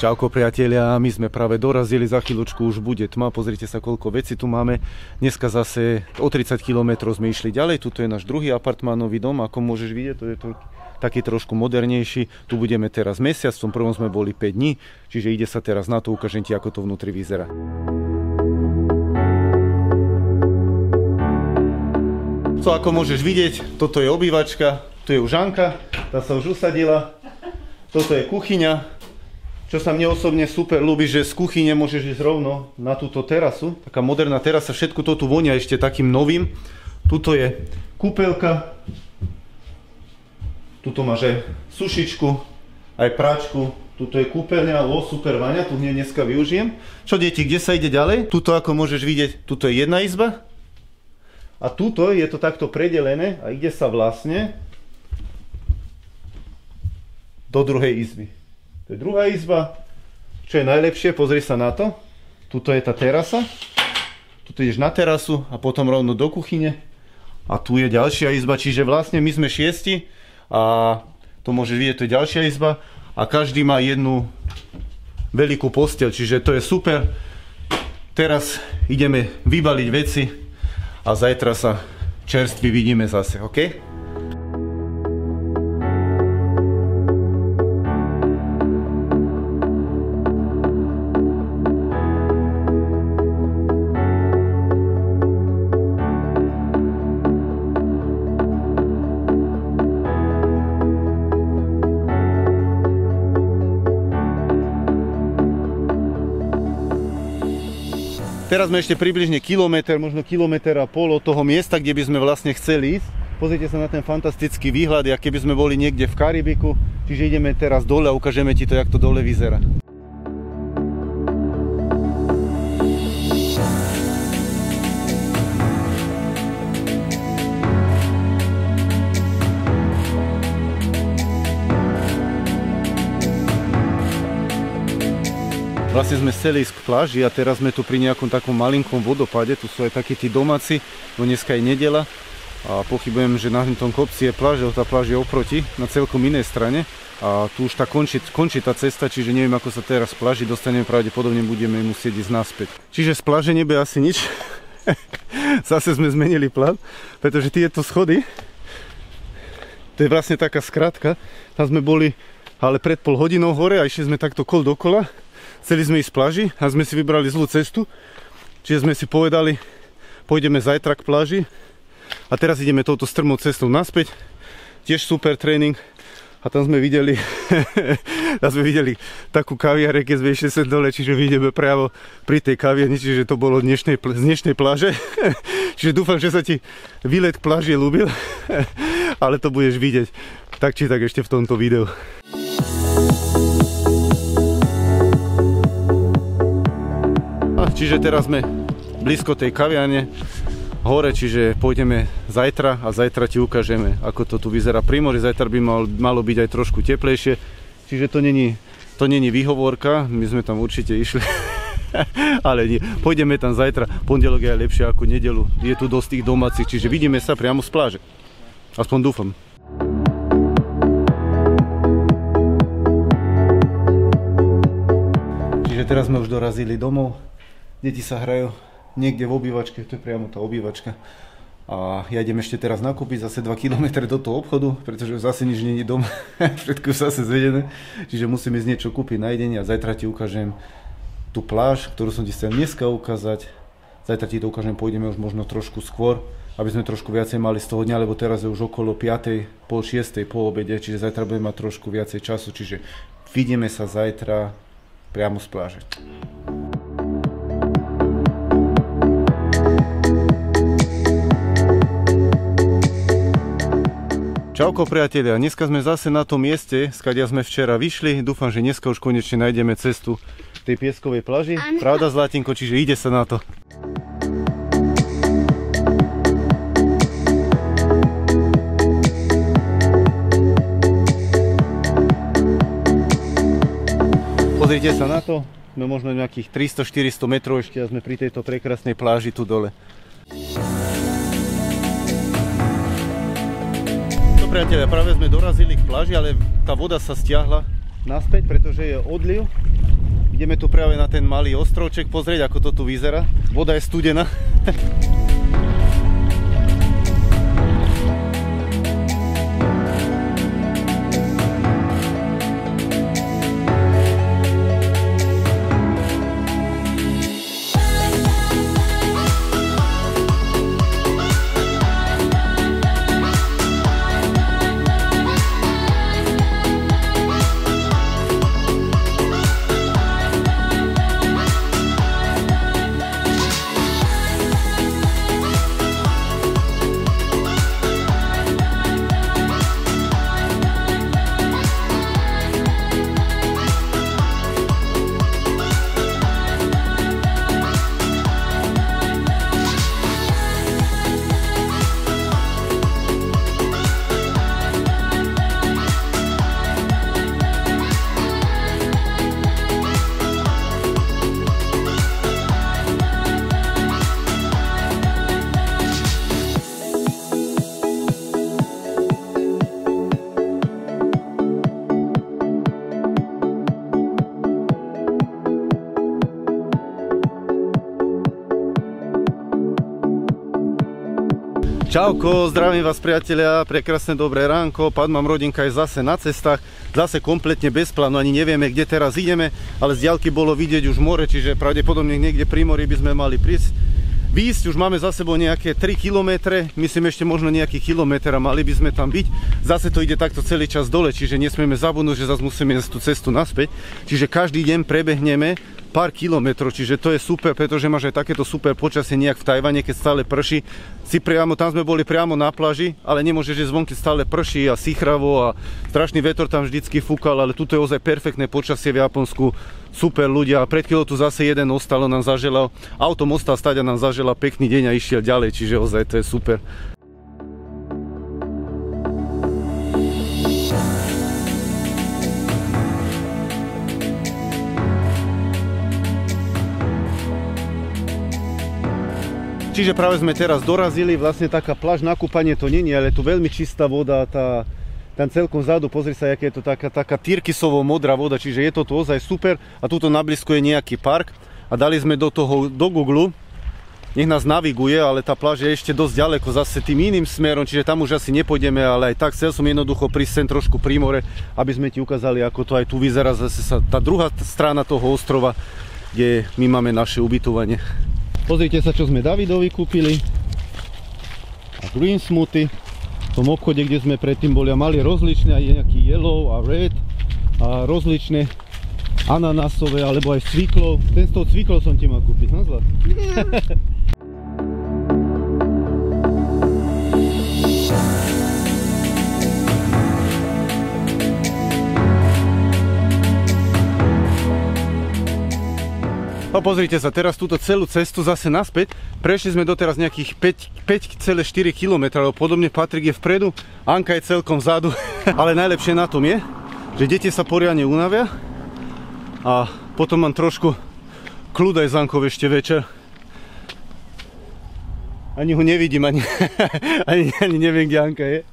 Čauko priatelia, my sme práve dorazili, za chvíľočku už bude tma, pozrite sa koľko vecí tu máme. Dneska zase o 30 km sme išli ďalej, tuto je náš druhý apartmánový dom, ako môžeš vidieť, to je taký trošku modernejší. Tu budeme teraz mesiac, v tom prvom sme boli 5 dní, čiže ide sa teraz na to, ukážem ti, ako to vnútri vyzerá. Co ako môžeš vidieť, toto je obývačka, tu je už Žanka, tá sa už usadila, toto je kuchyňa. Čo sa mne osobne super ľúbi, že z kuchyne môžeš ísť rovno na túto terasu. Taká moderná terasa, všetko to tu vonia ešte takým novým. Tuto je kúpeľka. Tuto máš aj sušičku, aj práčku. Tuto je kúpeľňa, super vaňa, tu hneď dneska využijem. Čo deti, kde sa ide ďalej? Tuto ako môžeš vidieť, tuto je jedna izba. A tuto je to takto predelené a ide sa vlastne do druhej izby. To je druhá izba, čo je najlepšie, pozri sa na to. Tuto je tá terasa, tuto ideš na terasu a potom rovno do kuchyne. A tu je ďalšia izba, čiže vlastne my sme 6 a to môžeš vidieť, to je ďalšia izba a každý má jednu veľkú posteľ, čiže to je super. Teraz ideme vybaliť veci a zajtra sa čerství vidíme zase, ok? Teraz sme ešte približne kilometr, možno kilometr a pol od toho miesta, kde by sme vlastne chceli ísť. Pozrite sa na ten fantastický výhľad, ako keby sme boli niekde v Karibiku. Čiže ideme teraz dole a ukážeme ti to, jak to dole vyzerá. Vlastne sme chceli ísť k pláži a teraz sme tu pri nejakom takom malinkom vodopáde, tu sú aj takí tí domáci, no dneska je nedeľa a pochybujem, že na tom kopci je pláž, tá pláž je oproti, na celkom inej strane a tu už tá končí tá cesta, čiže neviem, ako sa teraz z pláži dostaneme, pravdepodobne budeme musieť ísť naspäť. Čiže z pláže nebude asi nič, zase sme zmenili plán, pretože tieto schody, to je vlastne taká skratka, tam sme boli ale pred pol hodinou hore a išli sme takto kol dokola. Chceli sme ísť z pláži a sme si vybrali zlú cestu, čiže sme si povedali, pôjdeme zajtra k pláži a teraz ideme touto strmou cestou naspäť, tiež super tréning a tam sme videli, takú kaviareň, keď sme išli sem dole, čiže vidíme právo pri tej kaviarni, čiže to bolo z dnešnej pláže, čiže dúfam, že sa ti výlet k pláži ľúbil, ale to budeš vidieť tak či tak ešte v tomto videu. Čiže teraz sme blízko tej kaviarne hore, čiže pôjdeme zajtra a zajtra ti ukážeme, ako to tu vyzerá pri mori. Zajtra by malo byť aj trošku teplejšie, čiže to není výhovorka, my sme tam určite išli, ale nie. Pôjdeme tam zajtra, pondelok je aj lepšie ako nedeľu, je tu dosť tých domácich, čiže vidíme sa priamo z pláže, aspoň dúfam. Čiže teraz sme už dorazili domov. Deti sa hrajú niekde v obývačke, to je priamo tá obývačka. A ja idem ešte teraz nakúpiť zase 2 km do toho obchodu, pretože zase nič nie je doma, všetko je zase zvedené. Čiže musím ísť niečo kúpiť na jedenie a zajtra ti ukážem tú pláž, ktorú som ti chcel dneska ukázať. Zajtra ti to ukážem, pôjdeme už možno trošku skôr, aby sme trošku viacej mali z toho dňa, lebo teraz je už okolo 5, pol 6 po obede, čiže zajtra budeme mať trošku viacej času, čiže vidíme sa zajtra priamo z pláže. Čauko priatelia, dneska sme zase na tom mieste, skadia sme včera vyšli, dúfam, že dneska už konečne nájdeme cestu tej pieskovej pláži. Pravda, Zlatinko, čiže ide sa na to. Pozrite sa na to, sme možno nejakých 300-400 metrov ešte a sme pri tejto prekrásnej pláži tu dole. Priatelia, práve sme dorazili k pláži, ale tá voda sa stiahla naspäť, pretože je odliv Ideme tu práve na ten malý ostrovček pozrieť, ako to tu vyzerá. Voda je studená. Čauko, zdravím vás priatelia, prekrásne dobré ránko, Padman rodinka je zase na cestách, zase kompletne bez plánu, ani nevieme, kde teraz ideme, ale z diaľky bolo vidieť už more, čiže pravdepodobne niekde pri mori by sme mali prísť. Výjsť, už máme za sebou nejaké 3 km, myslím ešte možno nejaký kilometr a mali by sme tam byť. Zase to ide takto celý čas dole, čiže nesmieme zabudnúť, že zase musíme ísť tú cestu naspäť. Čiže každý deň prebehneme pár kilometrov, čiže to je super, pretože máš aj takéto super počasie nejak v Tajvane, keď stále prší. Tam sme boli priamo na pláži, ale nemôžeš ísť von, keď stále prší a sichravo a strašný vetor tam vždycky fúkal, ale tuto je ozaj perfektné počasie v Japonsku. Super ľudia, pred chvíľou tu zase jeden ostal, on nám zaželal, autom ostal stať a nám zaželal pekný deň a išiel ďalej, čiže ozaj to je super. Čiže práve sme teraz dorazili, vlastne taká pláž na kúpanie to nie je, ale tu veľmi čistá voda, tam celkom vzadu, pozri sa, aké je to taká tyrkysovo modrá voda, čiže je to tu ozaj super a tuto na blízku je nejaký park a dali sme do Google, nech nás naviguje, ale tá pláž je ešte dosť ďaleko zase tým iným smerom, čiže tam už asi nepôjdeme, ale aj tak chcel som jednoducho prísť sem trošku pri more, aby sme ti ukázali, ako to aj tu vyzerá zase tá druhá strana toho ostrova, kde my máme naše ubytovanie. Pozrite sa, čo sme Davidovi kúpili. A green smoothie. V tom obchode, kde sme predtým boli a mali rozličné, aj nejaký yellow a red. A rozličné ananásové, alebo aj s cviklou. Ten s tou cviklou som ti mal kúpiť, no Zlat? No pozrite sa, teraz túto celú cestu zase naspäť, prešli sme doteraz nejakých 5,4 km, podobne Patrik je vpredu, Anka je celkom vzadu, ale najlepšie na tom je, že deti sa poriadne unavia a potom mám trošku kľud aj s Ankou ešte večer. Ani ho nevidím, ani neviem, kde Anka je.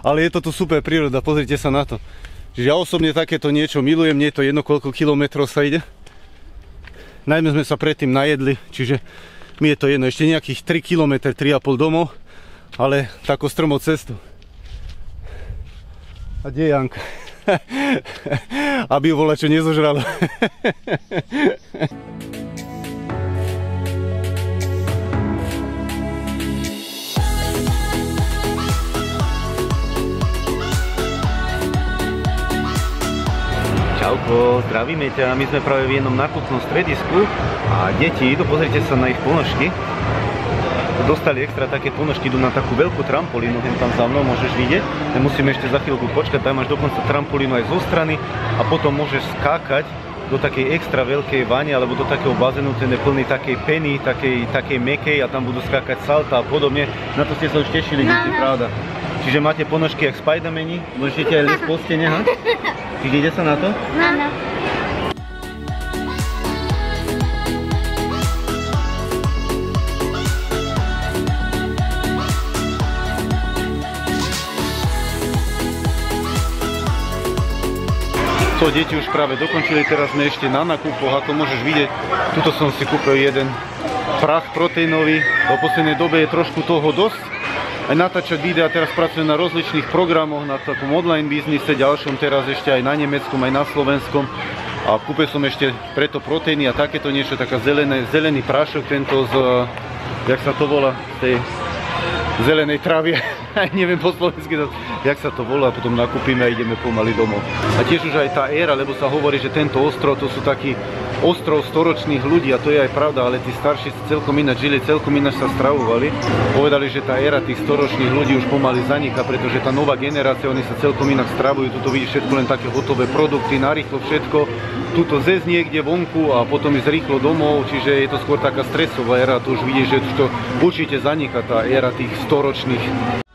Ale je to tu super príroda, pozrite sa na to. Čiže ja osobne takéto niečo milujem, nie je to jedno, koľko kilometrov sa ide. Najmä sme sa predtým najedli, čiže mi je to jedno, ešte nejakých 3 km, 3,5 domov, ale takou strmou cestu. A kde je Janka? Aby ju bola čo nezožralo. Čauko, zdravíme ťa, my sme práve v jednom nákupnom stredisku a deti idú, pozrite sa na ich ponožky. Dostali extra také ponožky, idú na takú veľkú trampolínu, tam za mnou môžeš vidieť. Nemusíme ešte za chvíľku počkať, tam máš dokonca trampolínu aj zo strany a potom môžeš skákať do takej extra veľkej vane alebo do takého bazénu, ten je plný takej peny, takej mäkkej a tam budú skákať salta a podobne. Na to ste sa už tešili, deti, pravda. Čiže máte ponožky jak Spidermani, môžete aj liesť po stene, ha? Ide sa na to? Áno. To deti už práve dokončili, teraz sme ešte na nákupoch, ako môžeš vidieť. Tuto som si kúpil jeden prach proteínový, do poslednej dobe je trošku toho dosť. Aj natáčať videa, teraz pracujem na rozličných programoch, na takom online biznise, ďalšom teraz ešte aj na nemeckom, aj na slovenskom. A kúpil som ešte preto proteíny a takéto niečo, taká zelený prášok, tento z, jak sa to volá, z tej zelenej trávy, neviem po slovensky, jak sa to volá, potom nakúpime a ideme pomaly domov. A tiež už aj tá éra, lebo sa hovorí, že tento ostrov, to sú takí ostrov storočných ľudí a to je aj pravda, ale tí starší sa celkom ináč žili, celkom ináč sa stravovali. Povedali, že tá éra tých storočných ľudí už pomaly zaniká, pretože tá nová generácia, oni sa celkom inak stravujú, tuto vidíš všetko len také hotové produkty, narýchlo všetko, tuto zesť niekde vonku a potom ísť rýchlo domov, čiže je to skôr taká stresová éra, tu už vidíš, že to určite zaniká tá éra tých storočných